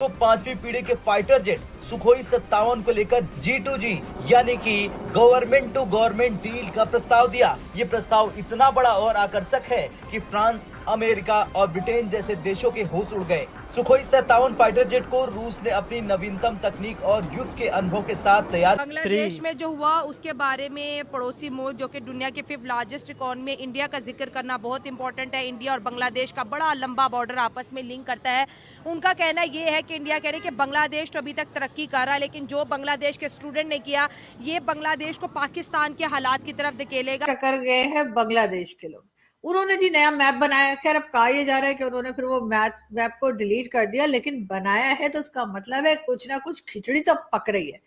तो पांचवी पीढ़ी के फाइटर जेट सुखोई 57 को लेकर G2G यानी कि गवर्नमेंट टू गवर्नमेंट डील का प्रस्ताव दिया। ये प्रस्ताव इतना बड़ा और आकर्षक है कि फ्रांस, अमेरिका और ब्रिटेन जैसे देशों के होश उड़ गए। सुखोई 57 फाइटर जेट को रूस ने अपनी नवीनतम तकनीक और युद्ध के अनुभव के साथ तैयार। बांग्लादेश में जो हुआ उसके बारे में पड़ोसी मुल्क जो कि दुनिया के 5th लार्जेस्ट इकोनॉमी है, इंडिया का जिक्र करना बहुत इंपॉर्टेंट है। इंडिया और बांग्लादेश का बड़ा लंबा बॉर्डर आपस में लिंक करता है। उनका कहना ये है कि इंडिया कह रही है कि बांग्लादेश तो अभी तक तरक्की कर रहा है, लेकिन जो बांग्लादेश के स्टूडेंट ने किया ये बांग्लादेश को पाकिस्तान के हालात की तरफ धकेलेगा। कर गए हैं बांग्लादेश के लोग। उन्होंने जी नया मैप बनाया। खैर अब कहा यह जा रहा है कि उन्होंने फिर वो मैप को डिलीट कर दिया, लेकिन बनाया है तो उसका मतलब है कुछ ना कुछ खिचड़ी तो पक रही है।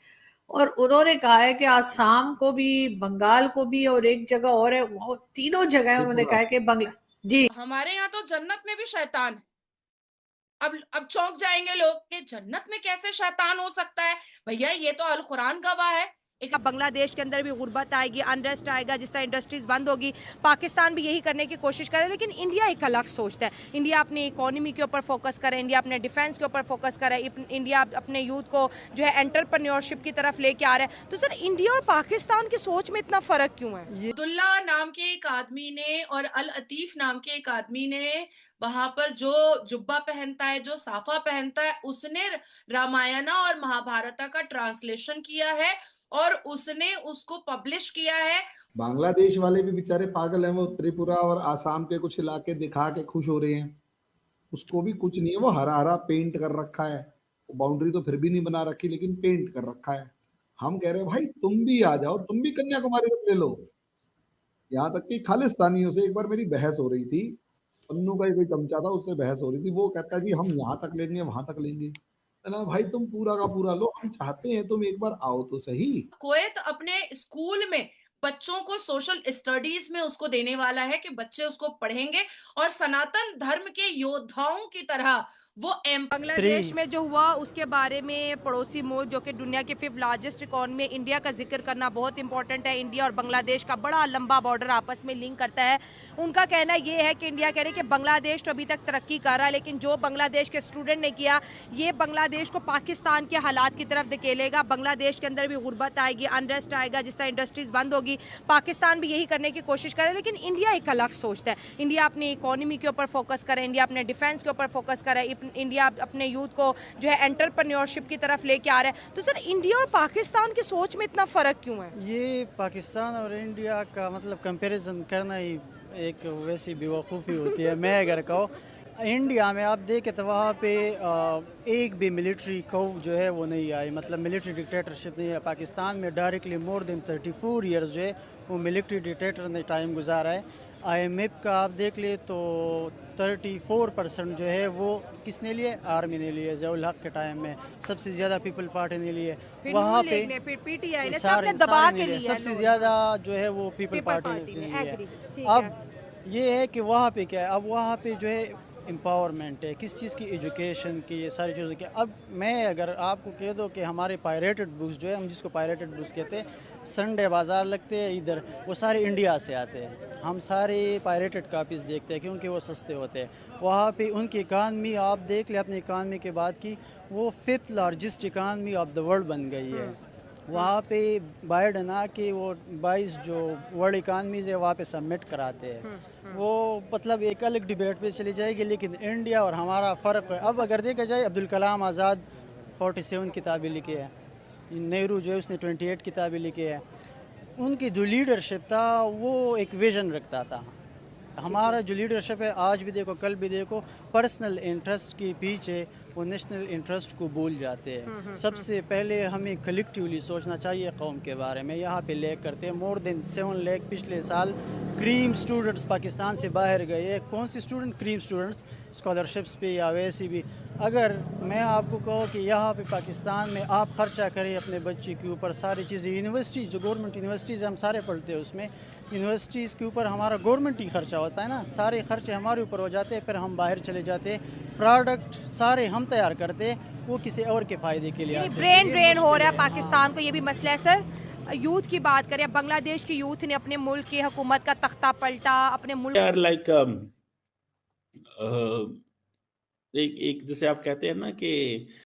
और उन्होंने कहा है कि आसाम को भी, बंगाल को भी और एक जगह और है, वो तीनों जगह उन्होंने कहा है कि बांग्ला जी। हमारे यहाँ तो जन्नत में भी शैतान है। अब चौंक जाएंगे लोग कि जन्नत में कैसे शैतान हो सकता है। भैया ये तो अल कुरान गवाह है। बांग्लादेश के अंदर भी गुर्बत आएगी, अनरेस्ट आएगा, जिस तरह इंडस्ट्रीज बंद होगी। पाकिस्तान भी यही करने की कोशिश करे, लेकिन इंडिया एक अलग सोचता है। इंडिया अपनी इकोनॉमी के ऊपर फोकस करे, इंडिया अपने डिफेंस के ऊपर फोकस करे, इंडिया अपने यूथ को जो है एंटरप्रेन्योरशिप की तरफ लेके आ रहा है। तो सर इंडिया और पाकिस्तान की सोच में इतना फर्क क्यों है? अब्दुल्ला नाम के एक आदमी ने और अल अतीफ नाम के एक आदमी ने वहां पर जो जुब्बा पहनता है, जो साफा पहनता है, उसने रामायणा और महाभारता का ट्रांसलेशन किया है और उसने उसको पब्लिश किया है। बांग्लादेश वाले भी बेचारे पागल हैं। वो त्रिपुरा और आसाम के कुछ इलाके दिखा के खुश हो रहे हैं। उसको भी कुछ नहीं है, वो हरा हरा पेंट कर रखा है। बाउंड्री तो फिर भी नहीं बना रखी, लेकिन पेंट कर रखा है। हम कह रहे हैं भाई तुम भी आ जाओ, तुम भी कन्याकुमारी ले लो। यहाँ तक कि खालिस्तानियों से एक बार मेरी बहस हो रही थी। पन्नू का ही कोई चमचा था, उससे बहस हो रही थी। वो कहता जी हम यहाँ तक लेंगे, वहां तक लेंगे। ना भाई तुम पूरा का पूरा लो, हम चाहते हैं तुम एक बार आओ तो सही। कुवैत अपने स्कूल में बच्चों को सोशल स्टडीज में उसको देने वाला है कि बच्चे उसको पढ़ेंगे और सनातन धर्म के योद्धाओं की तरह वो बांग्लादेश में जो हुआ उसके बारे में पड़ोसी मुल्क जो कि दुनिया के 5th लार्जेस्ट इकोनॉमी है, इंडिया का जिक्र करना बहुत इंपॉर्टेंट है। इंडिया और बांग्लादेश का बड़ा लंबा बॉर्डर आपस में लिंक करता है। उनका कहना ये है कि इंडिया कह रही है कि बांग्लादेश तो अभी तक तरक्की कर रहा है, लेकिन जो बांग्लादेश के स्टूडेंट ने किया ये बांग्लादेश को पाकिस्तान के हालात की तरफ धकेलेगा। बांग्लादेश के अंदर भी गुर्बत आएगी, अनरेस्ट आएगा, जिस तरह इंडस्ट्रीज बंद होगी। पाकिस्तान भी यही करने की कोशिश करे, लेकिन इंडिया एक अलग सोचता है। इंडिया अपनी इकोनॉमी के ऊपर फोकस करे, इंडिया अपने डिफेंस के ऊपर फोकस करे, इंडिया अपने यूथ को जो है एंटरप्रेन्योरशिप की तरफ लेके आ रहा है। तो सर इंडिया और पाकिस्तान की सोच में इतना फर्क क्यों है? ये पाकिस्तान और इंडिया का मतलब कंपैरिजन करना ही एक वैसी बेवकूफ़ी होती है। मैं अगर कहूँ इंडिया में आप देखें तो वहाँ पे एक भी मिलिट्री को जो है वो नहीं आई, मतलब मिलिट्री डिक्टेटरशिप नहीं है। पाकिस्तान में डायरेक्टली मोर देन 34 ईयर्स जो है वो मिलिट्री डिक्टेटर ने टाइम गुजारा है। IMF का आप देख ले तो 34% जो है वो किसने लिए, आर्मी ने लिए। ज़ियाउल हक के टाइम में सबसे ज़्यादा पीपल पार्टी ने लिए। वहाँ पे PTI ने सारे दबा के लिए, लिया सबसे ज़्यादा जो है वो पीपल पार्टी ने लिए। अब ये है कि वहाँ पे क्या है, अब वहाँ पे जो है एम्पावरमेंट है, किस चीज़ की, एजुकेशन की, ये सारी चीज़ों की। अब मैं अगर आपको कह दो कि हमारे पायरेटेड बुक्स जो है, हम जिसको पायरेटेड बुक्स कहते हैं, संडे बाज़ार लगते हैं इधर, वो सारे इंडिया से आते हैं। हम सारे पायरेटेड कापीज़ देखते हैं क्योंकि वो सस्ते होते हैं। वहाँ पे उनकी इकानमी आप देख ले, अपनी इकानमी के बाद की वो 5th largest economy of the world बन गई है। वहाँ पे बाइडन आके वो 22 जो वर्ल्ड इकानमीज है वहाँ पे सबमिट कराते हैं। वो मतलब एक अलग डिबेट पे चली जाएगी, लेकिन इंडिया और हमारा फ़र्क है। अब अगर देखा जाए अब्दुल कलाम आज़ाद 47 किताबें लिखी है, नेहरू जो है उसने 28 किताबें लिखी है। उनकी जो लीडरशिप था वो एक विज़न रखता था। हमारा जो लीडरशिप है आज भी देखो, कल भी देखो, पर्सनल इंटरेस्ट के पीछे वो नेशनल इंटरेस्ट को भूल जाते हैं। सबसे पहले हमें कलेक्टिवली सोचना चाहिए कौम के बारे में। यहाँ पे लेक करते हैं मोर देन 7 लाख पिछले साल क्रीम स्टूडेंट्स पाकिस्तान से बाहर गए। कौन सी स्टूडेंट? क्रीम स्टूडेंट्स, स्कॉलरशिप्स पे या वैसे भी। अगर मैं आपको कहूँ कि यहाँ पे पाकिस्तान में आप ख़र्चा करें अपने बच्चे के ऊपर सारी चीज़ें, यूनिवर्सिटी जो गवर्नमेंट यूनिवर्सिटीज़ हम सारे पढ़ते हैं उसमें, यूनिवर्सिटीज़ के ऊपर हमारा गवर्नमेंट ही खर्चा होता है ना, सारे खर्चे हमारे ऊपर हो जाते हैं। फिर हम बाहर चले जाते हैं, प्रोडक्ट सारे हम तैयार करते हैं, वो किसी और के फ़ायदे के लिए। ब्रेन ड्रेन हो रहा है पाकिस्तान को, ये भी मसला है। सर यूथ की बात करें, बांग्लादेश की यूथ ने अपने मुल्क की हुकूमत का तख्ता पलटा, अपने मुल्क लाइक एक एक जैसे आप कहते हैं ना कि